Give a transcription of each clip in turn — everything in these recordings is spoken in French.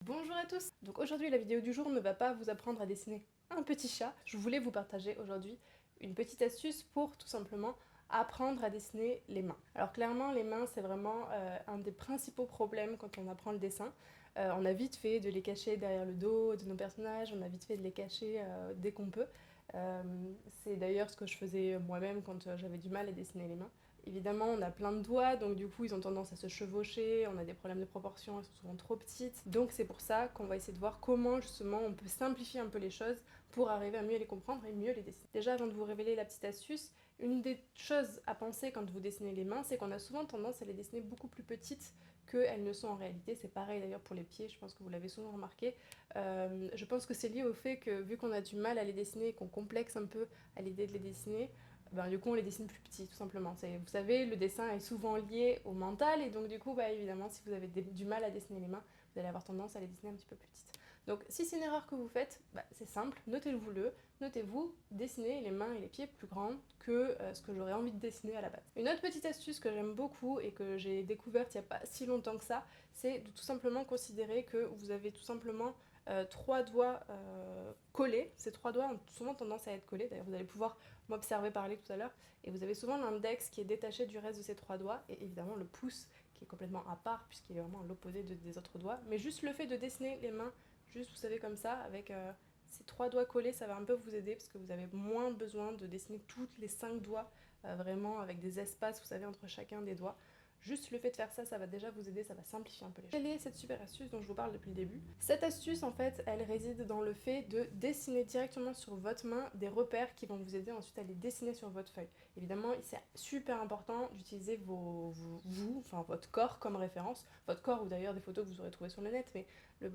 Bonjour à tous. Donc aujourd'hui la vidéo du jour ne va pas vous apprendre à dessiner un petit chat. Je voulais vous partager aujourd'hui une petite astuce pour tout simplement apprendre à dessiner les mains. Alors clairement les mains c'est vraiment un des principaux problèmes quand on apprend le dessin. On a vite fait de les cacher derrière le dos de nos personnages, on a vite fait de les cacher dès qu'on peut. C'est d'ailleurs ce que je faisais moi-même quand j'avais du mal à dessiner les mains. Évidemment, on a plein de doigts, donc du coup, ils ont tendance à se chevaucher, on a des problèmes de proportion, elles sont souvent trop petites. Donc c'est pour ça qu'on va essayer de voir comment justement on peut simplifier un peu les choses pour arriver à mieux les comprendre et mieux les dessiner. Déjà, avant de vous révéler la petite astuce, une des choses à penser quand vous dessinez les mains, c'est qu'on a souvent tendance à les dessiner beaucoup plus petites qu'elles ne sont en réalité. C'est pareil d'ailleurs pour les pieds, je pense que vous l'avez souvent remarqué. Je pense que c'est lié au fait que vu qu'on a du mal à les dessiner et qu'on complexe un peu à l'idée de les dessiner, du coup on les dessine plus petits tout simplement. Vous savez, le dessin est souvent lié au mental et donc du coup évidemment si vous avez du mal à dessiner les mains, vous allez avoir tendance à les dessiner un petit peu plus petites. Donc si c'est une erreur que vous faites, c'est simple, notez-vous dessiner les mains et les pieds plus grands que ce que j'aurais envie de dessiner à la base. Une autre petite astuce que j'aime beaucoup et que j'ai découverte il n'y a pas si longtemps que ça, c'est de tout simplement considérer que vous avez tout simplement trois doigts collés. Ces trois doigts ont souvent tendance à être collés, d'ailleurs vous allez pouvoir m'observer parler tout à l'heure, et vous avez souvent l'index qui est détaché du reste de ces trois doigts, et évidemment le pouce qui est complètement à part, puisqu'il est vraiment à l'opposé des autres doigts, mais juste le fait de dessiner les mains, juste vous savez comme ça, avec ces trois doigts collés, ça va un peu vous aider, parce que vous avez moins besoin de dessiner toutes les 5 doigts, vraiment avec des espaces, vous savez, entre chacun des doigts. Juste le fait de faire ça, ça va déjà vous aider, ça va simplifier un peu les choses. Quelle est cette super astuce dont je vous parle depuis le début? Cette astuce, en fait, elle réside dans le fait de dessiner directement sur votre main des repères qui vont vous aider ensuite à les dessiner sur votre feuille. Évidemment, c'est super important d'utiliser votre corps comme référence. Votre corps, ou d'ailleurs des photos que vous aurez trouvées sur le net, mais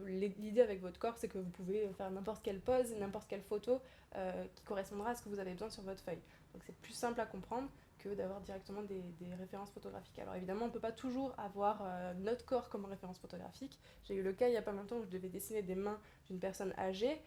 l'idée avec votre corps, c'est que vous pouvez faire n'importe quelle pose, n'importe quelle photo qui correspondra à ce que vous avez besoin sur votre feuille. Donc c'est plus simple à comprendre que d'avoir directement des références photographiques. Alors évidemment, on ne peut pas toujours avoir notre corps comme référence photographique. J'ai eu le cas il n'y a pas longtemps où je devais dessiner des mains d'une personne âgée,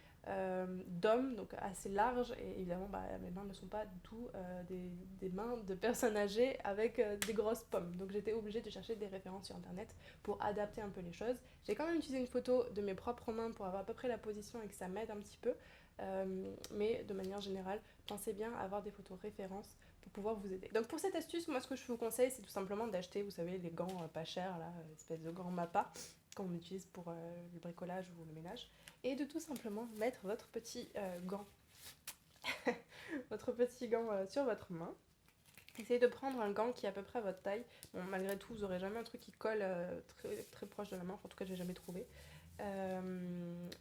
d'homme, donc assez large, et évidemment mes mains ne sont pas du tout des mains de personnes âgées avec des grosses pommes. Donc j'étais obligée de chercher des références sur internet pour adapter un peu les choses. J'ai quand même utilisé une photo de mes propres mains pour avoir à peu près la position et que ça m'aide un petit peu, mais de manière générale, pensez bien à avoir des photos références pour pouvoir vous aider. Donc pour cette astuce, moi ce que je vous conseille, c'est tout simplement d'acheter, vous savez, les gants pas chers, là, espèce de gants MAPA, qu'on utilise pour le bricolage ou le ménage, et de tout simplement mettre votre petit gant, votre petit gant sur votre main. Essayez de prendre un gant qui est à peu près à votre taille. Bon, malgré tout, vous n'aurez jamais un truc qui colle très, très proche de la main, en tout cas, je n'ai jamais trouvé.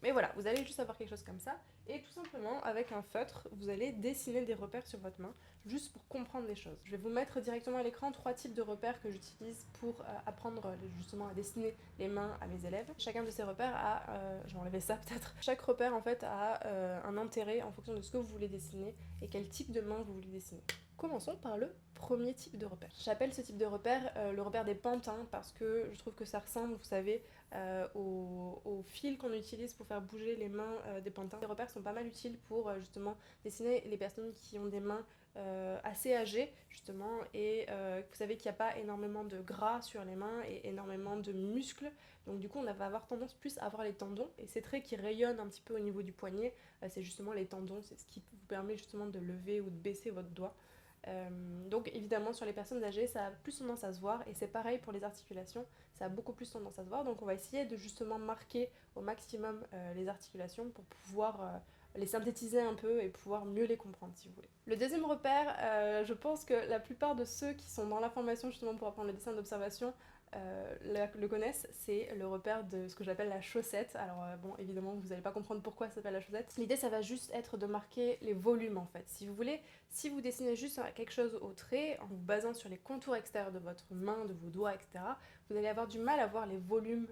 Mais voilà, vous allez juste avoir quelque chose comme ça, et tout simplement avec un feutre vous allez dessiner des repères sur votre main juste pour comprendre les choses. Je vais vous mettre directement à l'écran 3 types de repères que j'utilise pour apprendre justement à dessiner les mains à mes élèves. Chacun de ces repères a, je vais enlever ça peut-être, chaque repère en fait a un intérêt en fonction de ce que vous voulez dessiner et quel type de main vous voulez dessiner. Commençons par le premier type de repère. J'appelle ce type de repère le repère des pantins parce que je trouve que ça ressemble, vous savez, au fil qu'on utilise pour faire bouger les mains des pantins. Ces repères sont pas mal utiles pour justement dessiner les personnes qui ont des mains assez âgées justement, et vous savez qu'il n'y a pas énormément de gras sur les mains et énormément de muscles, donc du coup on va avoir tendance plus à avoir les tendons, et ces traits qui rayonnent un petit peu au niveau du poignet, c'est justement les tendons, c'est ce qui vous permet justement de lever ou de baisser votre doigt. Donc évidemment sur les personnes âgées ça a plus tendance à se voir, et c'est pareil pour les articulations, ça a beaucoup plus tendance à se voir, donc on va essayer de justement marquer au maximum les articulations pour pouvoir les synthétiser un peu et pouvoir mieux les comprendre si vous voulez. Le deuxième repère, je pense que la plupart de ceux qui sont dans la formation justement pour apprendre le dessin d'observation le connaissent, c'est le repère de ce que j'appelle la chaussette. Alors bon, évidemment vous n'allez pas comprendre pourquoi ça s'appelle la chaussette. L'idée ça va juste être de marquer les volumes en fait. Si vous voulez, si vous dessinez juste quelque chose au trait en vous basant sur les contours extérieurs de votre main, de vos doigts, etc., vous allez avoir du mal à voir les volumes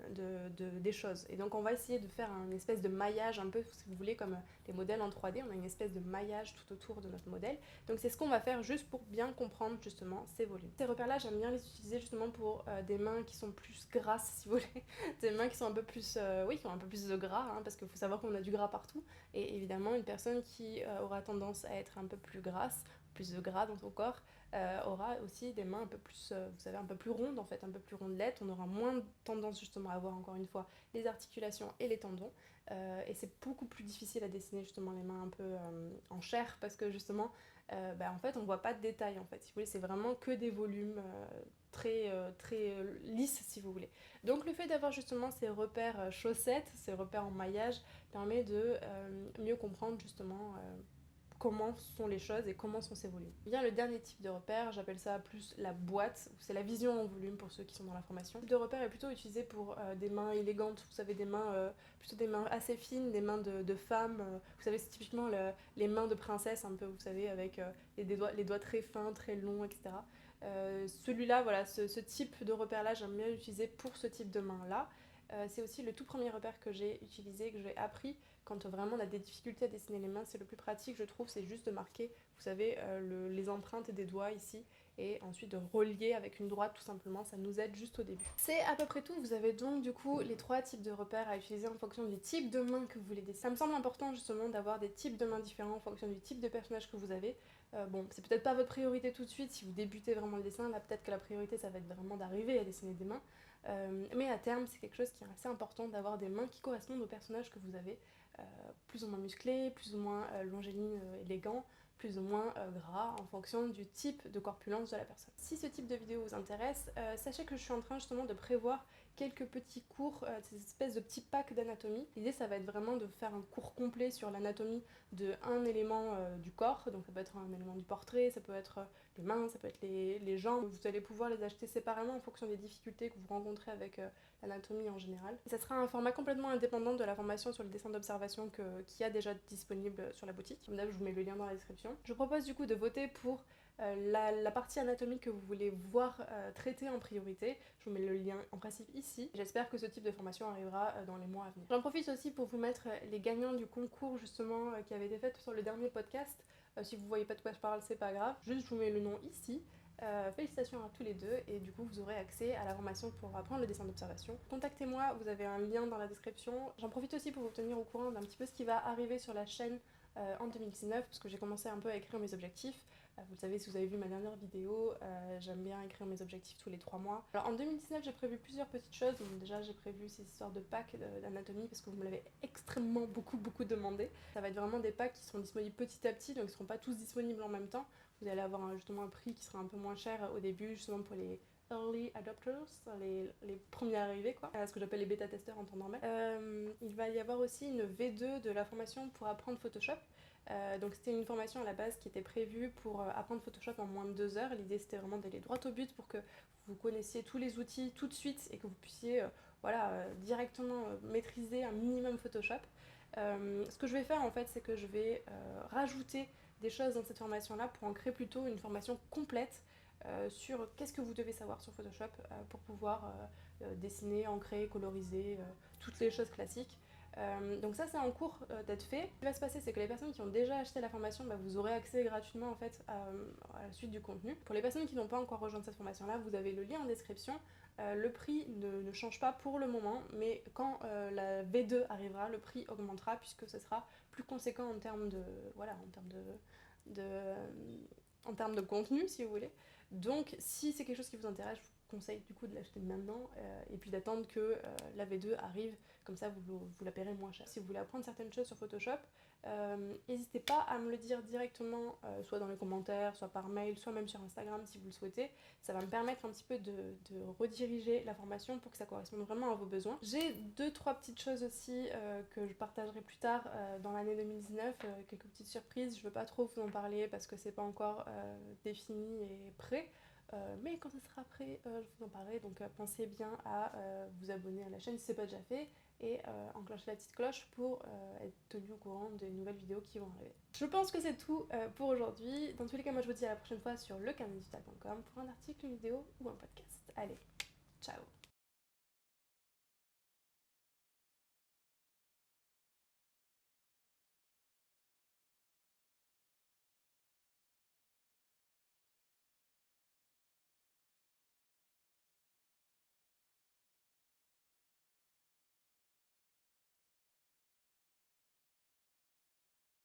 des choses. Et donc on va essayer de faire une espèce de maillage un peu, si vous voulez, comme les modèles en 3D, on a une espèce de maillage tout autour de notre modèle. Donc c'est ce qu'on va faire juste pour bien comprendre justement ces volumes. Ces repères-là, j'aime bien les utiliser justement pour des mains qui sont plus grasses, si vous voulez, des mains qui sont un peu plus, qui ont un peu plus de gras, hein, parce qu'il faut savoir qu'on a du gras partout, et évidemment une personne qui aura tendance à être un peu plus grasse plus de gras dans son corps, aura aussi des mains un peu plus, vous savez, un peu plus rondes en fait, un peu plus rondelettes. On aura moins tendance justement à avoir encore une fois les articulations et les tendons. Et c'est beaucoup plus difficile à dessiner justement les mains un peu en chair parce que justement, en fait, on voit pas de détails en fait. Si vous voulez, c'est vraiment que des volumes très lisses si vous voulez. Donc le fait d'avoir justement ces repères chaussettes, ces repères en maillage, permet de mieux comprendre justement comment sont les choses et comment sont ces volumes. Bien le dernier type de repère, j'appelle ça plus la boîte, c'est la vision en volume pour ceux qui sont dans la formation. Le type de repère est plutôt utilisé pour des mains élégantes, vous savez, des mains plutôt des mains assez fines, des mains de femmes, vous savez, c'est typiquement les mains de princesse un peu, vous savez, avec les doigts très fins, très longs, etc. Celui-là, voilà, ce type de repère-là, j'aime bien l'utiliser pour ce type de main-là. C'est aussi le tout premier repère que j'ai utilisé, que j'ai appris quand vraiment on a des difficultés à dessiner les mains. C'est le plus pratique, je trouve, c'est juste de marquer, vous savez, les empreintes des doigts ici, et ensuite de relier avec une droite tout simplement, ça nous aide juste au début. C'est à peu près tout, vous avez donc du coup les 3 types de repères à utiliser en fonction du type de main que vous voulez dessiner. Ça me semble important justement d'avoir des types de mains différents en fonction du type de personnage que vous avez. Bon, c'est peut-être pas votre priorité tout de suite si vous débutez vraiment le dessin, là peut-être que la priorité ça va être vraiment d'arriver à dessiner des mains. Mais à terme, c'est quelque chose qui est assez important d'avoir des mains qui correspondent au personnage que vous avez, plus ou moins musclés, plus ou moins longiligne, élégant, plus ou moins gras en fonction du type de corpulence de la personne. Si ce type de vidéo vous intéresse, sachez que je suis en train justement de prévoir quelques petits cours, ces espèces de petits packs d'anatomie. L'idée ça va être vraiment de faire un cours complet sur l'anatomie de un élément du corps, donc ça peut être un élément du portrait, ça peut être les mains, ça peut être les jambes. Vous allez pouvoir les acheter séparément en fonction des difficultés que vous rencontrez avec l'anatomie en général. Et ça sera un format complètement indépendant de la formation sur le dessin d'observation qui a déjà disponible sur la boutique. Comme d'hab, je vous mets le lien dans la description. Je vous propose du coup de voter pour la partie anatomie que vous voulez voir traiter en priorité. Je vous mets le lien en principe ici. J'espère que ce type de formation arrivera dans les mois à venir. J'en profite aussi pour vous mettre les gagnants du concours justement qui avait été fait sur le dernier podcast. Si vous voyez pas de quoi je parle, c'est pas grave. Juste, je vous mets le nom ici. Félicitations à tous les deux et du coup vous aurez accès à la formation pour apprendre le dessin d'observation. Contactez-moi, vous avez un lien dans la description. J'en profite aussi pour vous tenir au courant d'un petit peu ce qui va arriver sur la chaîne en 2019 parce que j'ai commencé un peu à écrire mes objectifs. Vous le savez si vous avez vu ma dernière vidéo, j'aime bien écrire mes objectifs tous les 3 mois. Alors en 2019 j'ai prévu plusieurs petites choses. Donc, déjà j'ai prévu ces histoires de packs d'anatomie parce que vous me l'avez extrêmement beaucoup demandé. Ça va être vraiment des packs qui seront disponibles petit à petit, donc ils ne seront pas tous disponibles en même temps. Vous allez avoir justement un prix qui sera un peu moins cher au début, justement pour les early adopters, les premiers arrivés quoi, ce que j'appelle les bêta-testeurs en temps normal. Il va y avoir aussi une V2 de la formation pour apprendre Photoshop. Donc c'était une formation à la base qui était prévue pour apprendre Photoshop en moins de 2 heures. L'idée c'était vraiment d'aller droit au but pour que vous connaissiez tous les outils tout de suite et que vous puissiez directement maîtriser un minimum Photoshop. Ce que je vais faire en fait c'est que je vais rajouter des choses dans cette formation là pour en créer plutôt une formation complète sur qu'est-ce que vous devez savoir sur Photoshop pour pouvoir dessiner, ancrer, coloriser, toutes les choses classiques. Donc ça c'est en cours d'être fait. Ce qui va se passer c'est que les personnes qui ont déjà acheté la formation, vous aurez accès gratuitement en fait à la suite du contenu. Pour les personnes qui n'ont pas encore rejoint cette formation là, vous avez le lien en description. Le prix ne change pas pour le moment, mais quand la V2 arrivera, le prix augmentera puisque ce sera plus conséquent en termes en termes de contenu si vous voulez. Donc si c'est quelque chose qui vous intéresse, je vous conseille du coup de l'acheter maintenant et puis d'attendre que la V2 arrive, comme ça vous la paierez moins cher. Si vous voulez apprendre certaines choses sur Photoshop, n'hésitez pas à me le dire directement, soit dans les commentaires, soit par mail, soit même sur Instagram si vous le souhaitez. Ça va me permettre un petit peu de rediriger la formation pour que ça corresponde vraiment à vos besoins. J'ai 2-3 petites choses aussi que je partagerai plus tard dans l'année 2019, quelques petites surprises. Je veux pas trop vous en parler parce que c'est pas encore défini et prêt. Mais quand ce sera prêt, je vous en parlerai, donc pensez bien à vous abonner à la chaîne si ce n'est pas déjà fait et enclencher la petite cloche pour être tenu au courant des nouvelles vidéos qui vont arriver. Je pense que c'est tout pour aujourd'hui. Dans tous les cas, moi je vous dis à la prochaine fois sur lecarnetdigital.com pour un article, une vidéo ou un podcast. Allez, ciao!